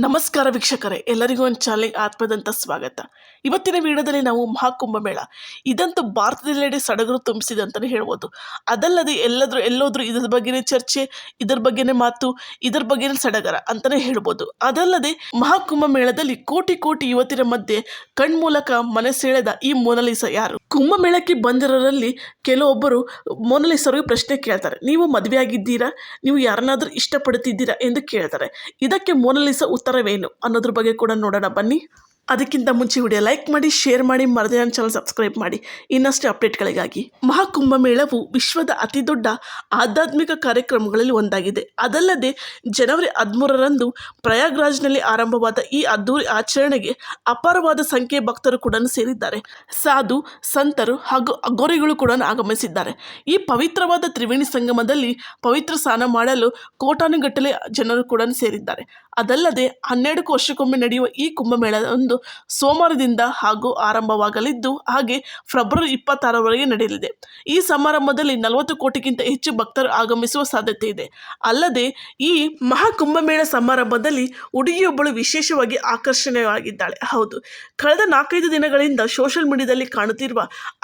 ನಮಸ್ಕಾರ ವೀಕ್ಷಕರೇ, ಎಲ್ಲರಿಗೂ ಒಂದು ಚಾನಲ್ಗೆ ಆತ್ಮದಂತ ಸ್ವಾಗತ. ಇವತ್ತಿನ ವಿಡಿಯೋದಲ್ಲಿ ನಾವು ಮಹಾಕುಂಭಮೇಳ ಇದಂತೂ ಭಾರತದೆಲ್ಲೆಡೆ ಸಡಗರ ತುಂಬಿಸಿದೆ ಅಂತಲೇ ಹೇಳ್ಬೋದು. ಅದಲ್ಲದೆ ಎಲ್ಲೋದ್ರೂ ಇದ್ರ ಬಗ್ಗೆನೇ ಚರ್ಚೆ, ಇದ್ರ ಬಗ್ಗೆನೇ ಮಾತು, ಇದ್ರ ಬಗ್ಗೆನೇ ಸಡಗರ ಅಂತಲೇ ಹೇಳ್ಬೋದು. ಅದಲ್ಲದೆ ಮಹಾಕುಂಭಮೇಳದಲ್ಲಿ ಕೋಟಿ ಕೋಟಿ ಯುವತಿಯರ ಮಧ್ಯೆ ಕಣ್ಮೂಲಕ ಮನೆ ಸೆಳೆದ ಈ ಮೊನಾಲಿಸಾ ಯಾರು? ಕುಂಭಮೇಳಕ್ಕೆ ಬಂದಿರೋರಲ್ಲಿ ಕೆಲವೊಬ್ಬರು ಮೊನಾಲಿಸಾರಿಗೆ ಪ್ರಶ್ನೆ ಕೇಳ್ತಾರೆ, ನೀವು ಮದುವೆ ಆಗಿದ್ದೀರಾ, ನೀವು ಯಾರನ್ನಾದ್ರೂ ಇಷ್ಟಪಡ್ತಿದ್ದೀರಾ ಎಂದು ಕೇಳ್ತಾರೆ. ಇದಕ್ಕೆ ಮೊನಾಲಿಸಾ ಉತ್ತರವೇನು ಅನ್ನೋದ್ರ ಬಗ್ಗೆ ಕೂಡ ನೋಡೋಣ ಬನ್ನಿ. ಅದಕ್ಕಿಂತ ಮುಂಚೆ ವಿಡಿಯೋ ಲೈಕ್ ಮಾಡಿ, ಶೇರ್ ಮಾಡಿ, ಮರದೇ ನನ್ನ ಚಾನಲ್ ಸಬ್ಸ್ಕ್ರೈಬ್ ಮಾಡಿ ಇನ್ನಷ್ಟು ಅಪ್ಡೇಟ್ಗಳಿಗಾಗಿ. ಮಹಾಕುಂಭಮೇಳವು ವಿಶ್ವದ ಅತಿ ದೊಡ್ಡ ಆಧ್ಯಾತ್ಮಿಕ ಕಾರ್ಯಕ್ರಮಗಳಲ್ಲಿ ಒಂದಾಗಿದೆ. ಅದಲ್ಲದೆ ಜನವರಿ 13ರಂದು ಪ್ರಯಾಗ್ರಾಜ್ನಲ್ಲಿ ಆರಂಭವಾದ ಈ ಅದ್ದೂರಿ ಆಚರಣೆಗೆ ಅಪಾರವಾದ ಸಂಖ್ಯೆಯ ಭಕ್ತರು ಕೂಡ ಸೇರಿದ್ದಾರೆ. ಸಾಧು ಸಂತರು ಹಾಗೂ ಅಘೋರಿಗಳು ಕೂಡ ಆಗಮಿಸಿದ್ದಾರೆ. ಈ ಪವಿತ್ರವಾದ ತ್ರಿವೇಣಿ ಸಂಗಮದಲ್ಲಿ ಪವಿತ್ರ ಸ್ನಾನ ಮಾಡಲು ಕೋಟಾನುಗಟ್ಟಲೆ ಜನರು ಕೂಡ ಸೇರಿದ್ದಾರೆ. ಅದಲ್ಲದೆ 12 ವರ್ಷಕ್ಕೊಮ್ಮೆ ನಡೆಯುವ ಈ ಕುಂಭಮೇಳವೊಂದು ಸೋಮವಾರದಿಂದ ಹಾಗೂ ಆರಂಭವಾಗಲಿದ್ದು, ಹಾಗೆ ಫೆಬ್ರವರಿ 26ರವರೆಗೆ ನಡೆಯಲಿದೆ. ಈ ಸಮಾರಂಭದಲ್ಲಿ 40 ಕೋಟಿಗಿಂತ ಹೆಚ್ಚು ಭಕ್ತರು ಆಗಮಿಸುವ ಸಾಧ್ಯತೆ ಇದೆ. ಅಲ್ಲದೆ ಈ ಮಹಾಕುಂಭಮೇಳ ಸಮಾರಂಭದಲ್ಲಿ ಹುಡುಗಿಯೊಬ್ಬಳು ವಿಶೇಷವಾಗಿ ಆಕರ್ಷಣೀಯವಾಗಿದ್ದಾಳೆ. ಹೌದು, ಕಳೆದ 4-5 ದಿನಗಳಿಂದ ಸೋಷಿಯಲ್ ಮೀಡಿಯಾದಲ್ಲಿ ಕಾಣುತ್ತಿರುವ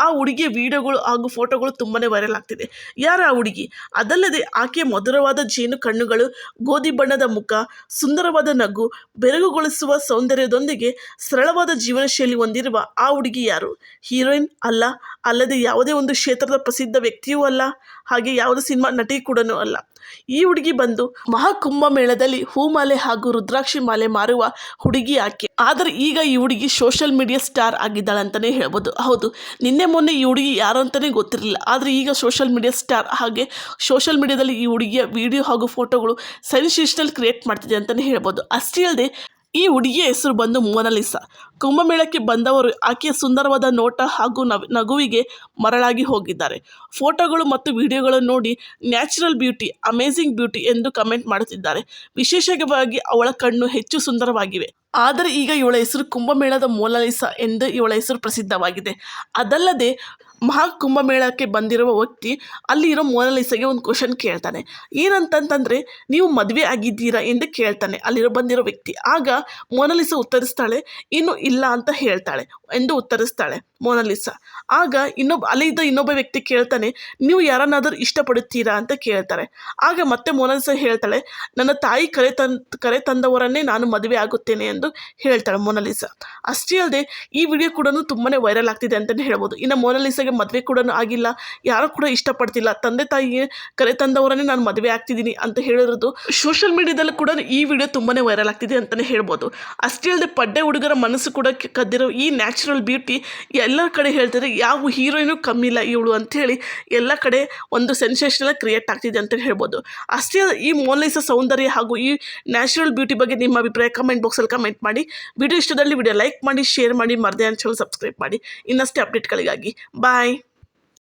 ಆ ಹುಡುಗಿಯ ವಿಡಿಯೋಗಳು ಹಾಗೂ ಫೋಟೋಗಳು ತುಂಬಾನೇ ವೈರಲ್ ಆಗ್ತಿದೆ. ಯಾರ ಆ ಹುಡುಗಿ? ಅದಲ್ಲದೆ ಆಕೆಯ ಮಧುರವಾದ ಜೇನು ಕಣ್ಣುಗಳು, ಗೋಧಿ ಬಣ್ಣದ ಮುಖ, ಸುಂದರವಾದ ನಗು, ಬೆರಗುಗೊಳಿಸುವ ಸೌಂದರ್ಯದೊಂದಿಗೆ ಸರಳವಾದ ಜೀವನ ಶೈಲಿ ಹೊಂದಿರುವ ಆ ಹುಡುಗಿ ಯಾರು? ಹೀರೋಯಿನ್ ಅಲ್ಲ, ಅಲ್ಲದೆ ಯಾವುದೇ ಒಂದು ಕ್ಷೇತ್ರದ ಪ್ರಸಿದ್ಧ ವ್ಯಕ್ತಿಯೂ ಅಲ್ಲ, ಹಾಗೆ ಯಾವುದೇ ಸಿನಿಮಾ ನಟಿ ಕೂಡ ಅಲ್ಲ. ಈ ಹುಡುಗಿ ಬಂದು ಮಹಾಕುಂಭಮೇಳದಲ್ಲಿ ಹೂಮಾಲೆ ಹಾಗೂ ರುದ್ರಾಕ್ಷಿ ಮಾಲೆ ಮಾರುವ ಹುಡುಗಿ ಆಕೆ. ಆದರೆ ಈಗ ಈ ಹುಡುಗಿ ಸೋಷಿಯಲ್ ಮೀಡಿಯಾ ಸ್ಟಾರ್ ಆಗಿದ್ದಾಳೆ ಅಂತಲೇ ಹೇಳ್ಬೋದು. ಹೌದು, ನಿನ್ನೆ ಮೊನ್ನೆ ಈ ಹುಡುಗಿ ಯಾರು ಅಂತಲೇ ಗೊತ್ತಿರಲಿಲ್ಲ, ಆದರೆ ಈಗ ಸೋಷಿಯಲ್ ಮೀಡಿಯಾ ಸ್ಟಾರ್. ಹಾಗೆ ಸೋಷಿಯಲ್ ಮೀಡಿಯಾದಲ್ಲಿ ಈ ಹುಡುಗಿಯ ವಿಡಿಯೋ ಹಾಗೂ ಫೋಟೋಗಳು ಸೆನ್ಸೇಷನಲ್ ಕ್ರಿಯೇಟ್ ಮಾಡ್ತಿದೆ ಅಂತಲೇ ಹೇಳ್ಬೋದು. ಅಷ್ಟೇ ಅಲ್ಲದೆ ಈ ಹುಡುಗಿಯ ಹೆಸರು ಬಂದು ಮೊನಾಲಿಸಾ. ಕುಂಭಮೇಳಕ್ಕೆ ಬಂದವರು ಆಕೆಯ ಸುಂದರವಾದ ನೋಟ ಹಾಗೂ ನಗುವಿಗೆ ಮರಳಾಗಿ ಹೋಗಿದ್ದಾರೆ. ಫೋಟೋಗಳು ಮತ್ತು ವಿಡಿಯೋಗಳನ್ನು ನೋಡಿ ನ್ಯಾಚುರಲ್ ಬ್ಯೂಟಿ, ಅಮೇಜಿಂಗ್ ಬ್ಯೂಟಿ ಎಂದು ಕಮೆಂಟ್ ಮಾಡುತ್ತಿದ್ದಾರೆ. ವಿಶೇಷವಾಗಿ ಅವಳ ಕಣ್ಣು ಹೆಚ್ಚು ಸುಂದರವಾಗಿವೆ. ಆದರೆ ಈಗ ಇವಳ ಹೆಸರು ಕುಂಭಮೇಳದ ಮೊನಾಲಿಸಾ ಎಂದು ಇವಳ ಹೆಸರು ಪ್ರಸಿದ್ಧವಾಗಿದೆ. ಅದಲ್ಲದೆ ಮಹಾಕುಂಭಮೇಳಕ್ಕೆ ಬಂದಿರುವ ವ್ಯಕ್ತಿ ಅಲ್ಲಿ ಇರೋ ಮೊನಾಲಿಸಾಗೆ ಒಂದು ಕ್ವಶನ್ ಕೇಳ್ತಾನೆ. ಏನಂತಂತಂದರೆ, ನೀವು ಮದುವೆ ಆಗಿದ್ದೀರಾ ಎಂದು ಕೇಳ್ತಾನೆ ಅಲ್ಲಿರೋ ಬಂದಿರೋ ವ್ಯಕ್ತಿ. ಆಗ ಮೊನಾಲಿಸಾ ಉತ್ತರಿಸ್ತಾಳೆ, ಇನ್ನು ಇಲ್ಲ ಅಂತ ಹೇಳ್ತಾಳೆ ಎಂದು ಉತ್ತರಿಸ್ತಾಳೆ ಮೊನಾಲಿಸಾ. ಆಗ ಅಲ್ಲಿದ್ದ ಇನ್ನೊಬ್ಬ ವ್ಯಕ್ತಿ ಕೇಳ್ತಾನೆ, ನೀವು ಯಾರನ್ನಾದರೂ ಇಷ್ಟಪಡುತ್ತೀರಾ ಅಂತ ಕೇಳ್ತಾರೆ. ಆಗ ಮತ್ತೆ ಮೊನಾಲಿಸಾ ಹೇಳ್ತಾಳೆ, ನನ್ನ ತಾಯಿ ಕರೆ ತಂದವರನ್ನೇ ನಾನು ಮದುವೆ ಆಗುತ್ತೇನೆ ಎಂದು ಹೇಳ್ತಾಳೆ ಮೊನಾಲಿಸಾ. ಅಷ್ಟೇ ಅಲ್ಲದೆ ಈ ವಿಡಿಯೋ ಕೂಡ ತುಂಬಾ ವೈರಲ್ ಆಗ್ತಿದೆ ಅಂತಲೇ ಹೇಳ್ಬೋದು. ಇನ್ನು ಮೊನಾಲಿಸಾಗೆ ಮದುವೆ ಕೂಡ ಆಗಿಲ್ಲ, ಯಾರು ಕೂಡ ಇಷ್ಟಪಡ್ತಿಲ್ಲ, ತಂದೆ ತಾಯಿಗೆ ಕರೆ ತಂದವರನ್ನೇ ನಾನು ಮದುವೆ ಆಗ್ತಿದ್ದೀನಿ ಅಂತ ಹೇಳಿರೋದು ಸೋಷಿಯಲ್ ಮೀಡಿಯಾದಲ್ಲೂ ಕೂಡ ಈ ವಿಡಿಯೋ ತುಂಬಾ ವೈರಲ್ ಆಗ್ತಿದೆ ಅಂತಲೇ ಹೇಳ್ಬೋದು. ಅಷ್ಟೇ ಅಲ್ಲದೆ ಪಡ್ಡೆ ಹುಡುಗರ ಮನಸ್ಸು ಕೂಡ ಕದ್ದಿರೋ ಈ ನ್ಯಾಚುರಲ್ ಬ್ಯೂಟಿ ಎಲ್ಲ ಕಡೆ ಹೇಳ್ತಾರೆ, ಯಾವ ಹೀರೋಯಿನೂ ಕಮ್ಮಿ ಇಲ್ಲ ಇವಳು ಅಂಥೇಳಿ ಎಲ್ಲ ಕಡೆ ಒಂದು ಸೆನ್ಸೇಷನಲ್ ಕ್ರಿಯೇಟ್ ಆಗ್ತಿದೆ ಅಂತ ಹೇಳ್ಬೋದು. ಅಷ್ಟೇ ಈ ಮೊನಾಲಿಸಾ ಸೌಂದರ್ಯ ಹಾಗೂ ಈ ನ್ಯಾಚುರಲ್ ಬ್ಯೂಟಿ ಬಗ್ಗೆ ನಿಮ್ಮ ಅಭಿಪ್ರಾಯ ಕಮೆಂಟ್ ಬಾಕ್ಸಲ್ಲಿ ಕಮೆಂಟ್ ಮಾಡಿ. ವಿಡಿಯೋ ಇಷ್ಟದಲ್ಲಿ ವಿಡಿಯೋ ಲೈಕ್ ಮಾಡಿ, ಶೇರ್ ಮಾಡಿ, ಮರದೇ ನನ್ನ ಚಾನಲ್ ಸಬ್ಸ್ಕ್ರೈಬ್ ಮಾಡಿ ಇನ್ನಷ್ಟೇ ಅಪ್ಡೇಟ್ಗಳಿಗಾಗಿ. ಬಾಯ್.